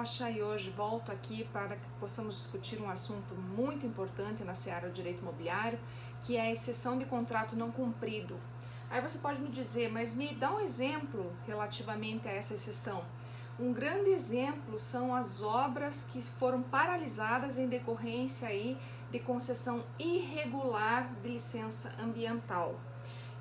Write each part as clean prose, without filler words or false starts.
Rocha e hoje volto aqui para que possamos discutir um assunto muito importante na seara do direito imobiliário, que é a exceção de contrato não cumprido. Aí você pode me dizer, mas me dá um exemplo relativamente a essa exceção. Um grande exemplo são as obras que foram paralisadas em decorrência aí de concessão irregular de licença ambiental.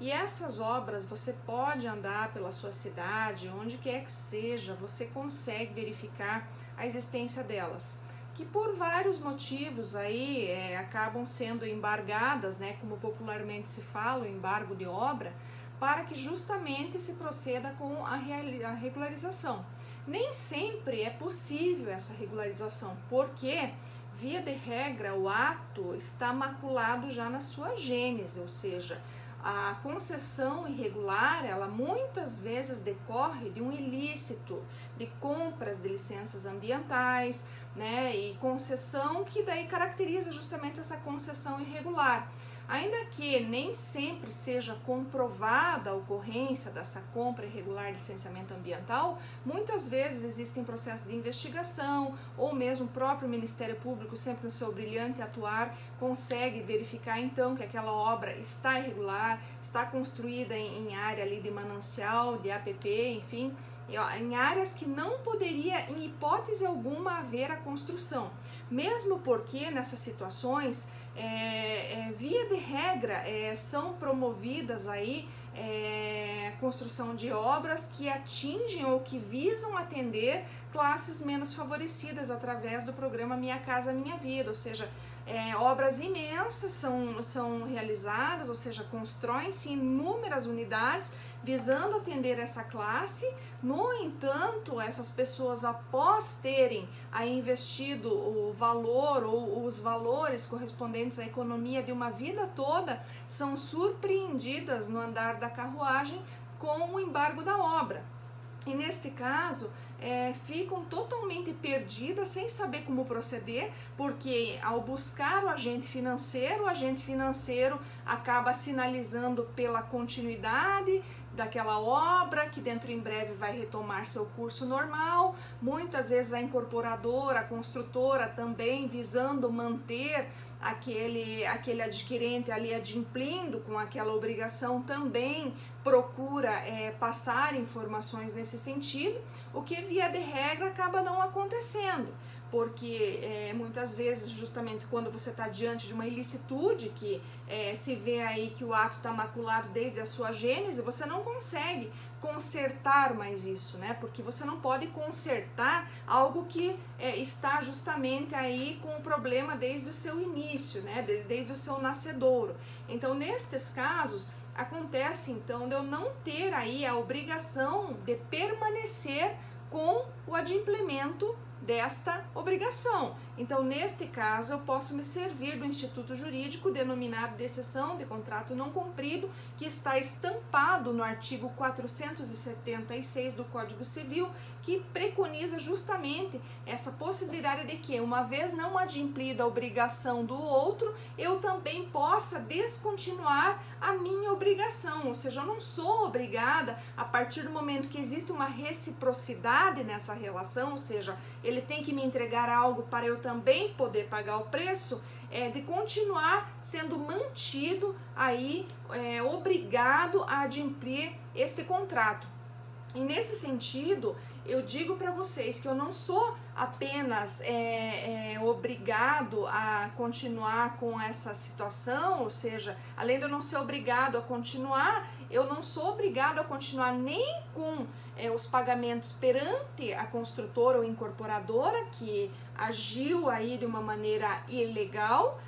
E essas obras você pode andar pela sua cidade, onde quer que seja, você consegue verificar a existência delas, que por vários motivos aí acabam sendo embargadas, né, como popularmente se fala, o embargo de obra, para que justamente se proceda com a regularização. Nem sempre é possível essa regularização, porque via de regra o ato está maculado já na sua gênese, ou seja, a concessão irregular, ela muitas vezes decorre de um ilícito, de compras de licenças ambientais, né, e concessão que daí caracteriza justamente essa concessão irregular. Ainda que nem sempre seja comprovada a ocorrência dessa compra irregular de licenciamento ambiental, muitas vezes existem processos de investigação ou mesmo o próprio Ministério Público, sempre no seu brilhante atuar, consegue verificar então que aquela obra está irregular, está construída em área ali de manancial, de APP, enfim, em áreas que não poderia em hipótese alguma haver a construção, mesmo porque nessas situações via de regra são promovidas aí construção de obras que atingem ou que visam atender classes menos favorecidas através do programa Minha Casa Minha Vida, ou seja, obras imensas são realizadas, ou seja, constroem-se inúmeras unidades visando atender essa classe. No entanto, essas pessoas, após terem aí investido o valor ou os valores correspondentes à economia de uma vida toda, são surpreendidas no andar da carruagem com o embargo da obra. E neste caso, ficam totalmente perdidas, sem saber como proceder, porque ao buscar o agente financeiro acaba sinalizando pela continuidade daquela obra, que dentro em breve vai retomar seu curso normal. Muitas vezes a incorporadora, a construtora também visando manter aquele adquirente ali adimplindo com aquela obrigação, também procura passar informações nesse sentido, o que via de regra acaba não acontecendo, porque muitas vezes justamente quando você está diante de uma ilicitude que se vê aí que o ato está maculado desde a sua gênese, você não consegue consertar mais isso, né? Porque você não pode consertar algo que está justamente aí com o problema desde o seu início, né? Desde o seu nascedouro. Então, nestes casos, acontece então de eu não ter aí a obrigação de permanecer com o adimplemento desta obrigação. Então, neste caso, eu posso me servir do instituto jurídico denominado de exceção de contrato não cumprido, que está estampado no artigo 476 do Código Civil, que preconiza justamente essa possibilidade de que, uma vez não adimplida a obrigação do outro, eu também possa descontinuar a minha obrigação, ou seja, eu não sou obrigada, a partir do momento que existe uma reciprocidade nessa relação, ou seja, ele tem que me entregar algo para eu também poder pagar o preço, de continuar sendo mantido aí, obrigado a adimplir este contrato. E nesse sentido, eu digo para vocês que eu não sou apenas obrigado a continuar com essa situação, ou seja, além de eu não ser obrigado a continuar, eu não sou obrigado a continuar nem com os pagamentos perante a construtora ou incorporadora que agiu aí de uma maneira ilegal,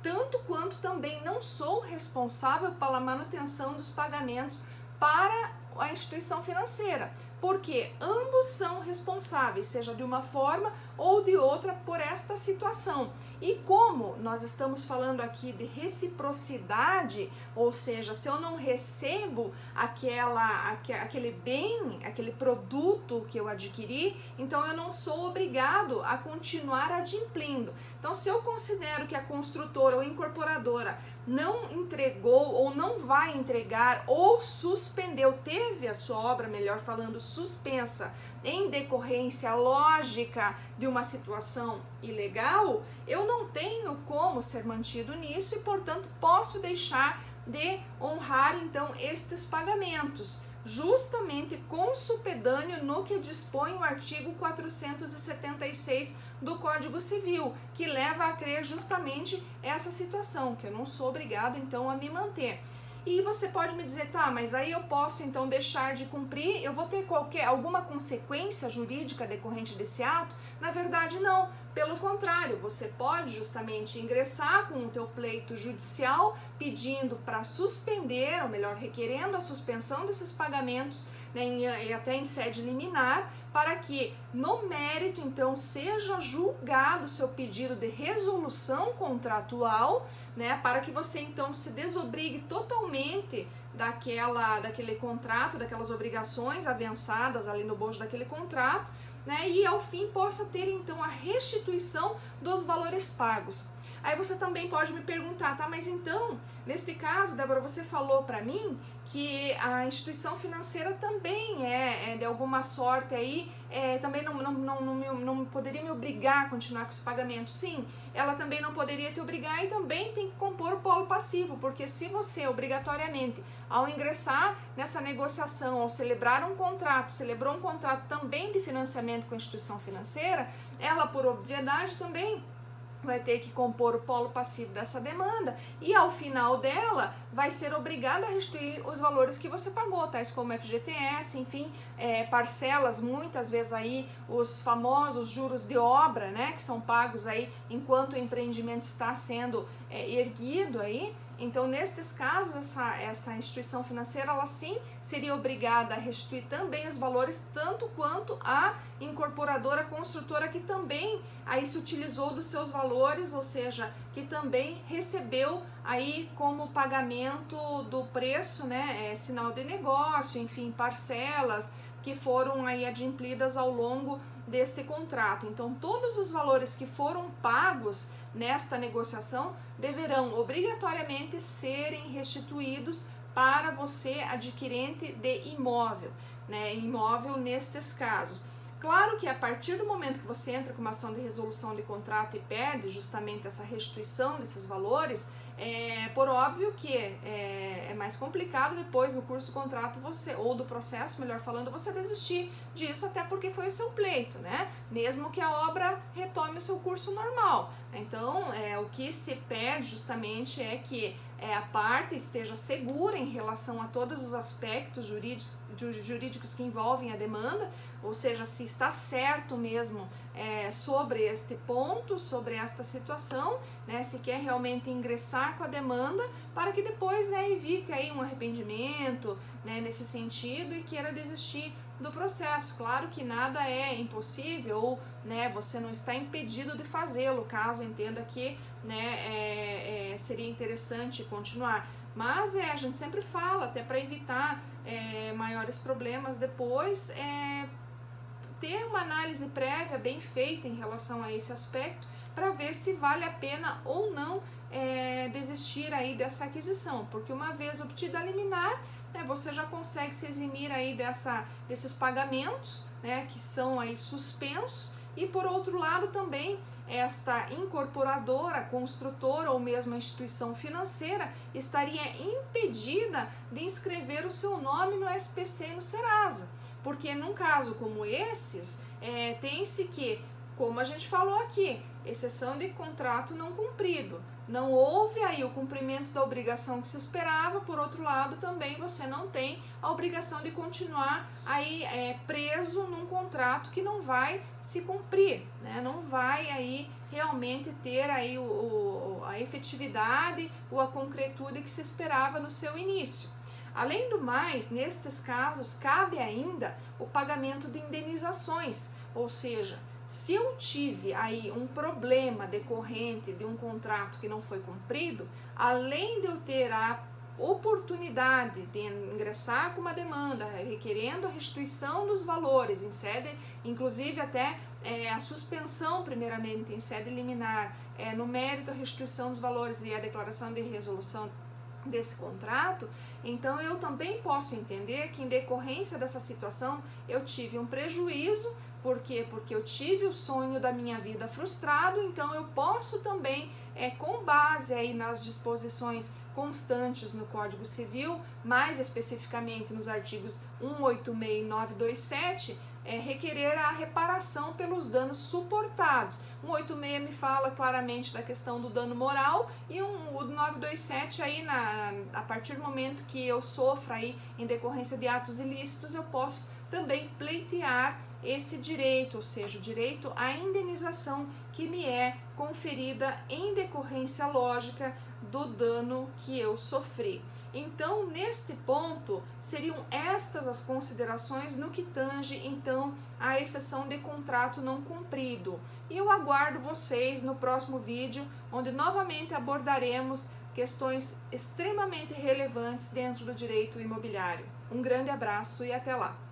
tanto quanto também não sou responsável pela manutenção dos pagamentos para a instituição financeira, porque ambos são responsáveis, seja de uma forma ou de outra, por esta situação. E como nós estamos falando aqui de reciprocidade, ou seja, se eu não recebo aquele bem, aquele produto que eu adquiri, então eu não sou obrigado a continuar adimplindo. Então, se eu considero que a construtora ou incorporadora não entregou ou não vai entregar ou suspendeu, teve a sua obra, melhor falando, suspensa em decorrência lógica de uma situação ilegal, eu não tenho como ser mantido nisso e, portanto, posso deixar de honrar, então, estes pagamentos, justamente consupedâneo no que dispõe o artigo 476 do Código Civil, que leva a crer justamente essa situação, que eu não sou obrigado, então, a me manter. E você pode me dizer, tá, mas aí eu posso então deixar de cumprir, eu vou ter alguma consequência jurídica decorrente desse ato? Na verdade, não. Pelo contrário, você pode justamente ingressar com o teu pleito judicial pedindo para suspender, ou melhor, requerendo a suspensão desses pagamentos, né, e até em sede liminar, para que no mérito então seja julgado o seu pedido de resolução contratual, né, para que você então se desobrigue totalmente daquele contrato, daquelas obrigações avançadas ali no bojo daquele contrato, né, e ao fim possa ter então a restituição dos valores pagos. Aí você também pode me perguntar, tá, mas então, neste caso, Débora, você falou para mim que a instituição financeira também de alguma sorte aí, também não poderia me obrigar a continuar com esse pagamento. Sim, ela também não poderia te obrigar e também tem que compor o polo passivo, porque se você obrigatoriamente, ao ingressar nessa negociação, ao celebrar um contrato, celebrou um contrato também de financiamento com a instituição financeira, ela, por obviedade, também vai ter que compor o polo passivo dessa demanda e ao final dela vai ser obrigada a restituir os valores que você pagou, tais como FGTS, enfim, parcelas, muitas vezes aí os famosos juros de obra, né, que são pagos aí enquanto o empreendimento está sendo erguido aí. Então, nestes casos, essa instituição financeira, ela sim seria obrigada a restituir também os valores, tanto quanto a incorporadora construtora que também aí se utilizou dos seus valores, ou seja, que também recebeu aí como pagamento do preço, né, sinal de negócio, enfim, parcelas que foram aí adimplidas ao longo deste contrato. Então, todos os valores que foram pagos nesta negociação deverão obrigatoriamente serem restituídos para você, adquirente de imóvel, né? Imóvel nestes casos. Claro que a partir do momento que você entra com uma ação de resolução de contrato e pede justamente essa restituição desses valores, por óbvio que é mais complicado depois no curso do contrato você, ou do processo, melhor falando, você desistir disso, até porque foi o seu pleito, né? Mesmo que a obra retome o seu curso normal. Então, o que se pede justamente é que a parte esteja segura em relação a todos os aspectos jurídicos que envolvem a demanda, ou seja, se está certo mesmo sobre este ponto, sobre esta situação, né, se quer realmente ingressar com a demanda, para que depois, né, evite aí um arrependimento, né, nesse sentido e queira desistir do processo. Claro que nada é impossível ou, né, você não está impedido de fazê-lo, caso entenda que, né, seria interessante continuar. Mas a gente sempre fala, até para evitar maiores problemas depois, ter uma análise prévia bem feita em relação a esse aspecto para ver se vale a pena ou não desistir aí dessa aquisição, porque uma vez obtida a liminar, você já consegue se eximir aí desses pagamentos, né, que são aí suspensos, e por outro lado também esta incorporadora, construtora ou mesmo a instituição financeira estaria impedida de inscrever o seu nome no SPC e no Serasa, porque num caso como esses, tem-se que, como a gente falou aqui, exceção de contrato não cumprido. Não houve aí o cumprimento da obrigação que se esperava, por outro lado também você não tem a obrigação de continuar aí preso num contrato que não vai se cumprir, né? Não vai aí realmente ter aí a efetividade ou a concretude que se esperava no seu início. Além do mais, nestes casos, cabe ainda o pagamento de indenizações, ou seja, se eu tive aí um problema decorrente de um contrato que não foi cumprido, além de eu ter a oportunidade de ingressar com uma demanda requerendo a restituição dos valores em sede, inclusive até a suspensão primeiramente em sede liminar, no mérito a restituição dos valores e a declaração de resolução desse contrato, então eu também posso entender que em decorrência dessa situação eu tive um prejuízo. Por quê? Porque eu tive o sonho da minha vida frustrado, então eu posso também, com base aí nas disposições constantes no Código Civil, mais especificamente nos artigos 186 e 927, requerer a reparação pelos danos suportados. 186 me fala claramente da questão do dano moral e o 927 aí a partir do momento que eu sofra aí em decorrência de atos ilícitos, eu posso também pleitear esse direito, ou seja, o direito à indenização que me é conferida em decorrência lógica do dano que eu sofri. Então, neste ponto, seriam estas as considerações no que tange, então, à exceção de contrato não cumprido. E eu aguardo vocês no próximo vídeo, onde novamente abordaremos questões extremamente relevantes dentro do direito imobiliário. Um grande abraço e até lá!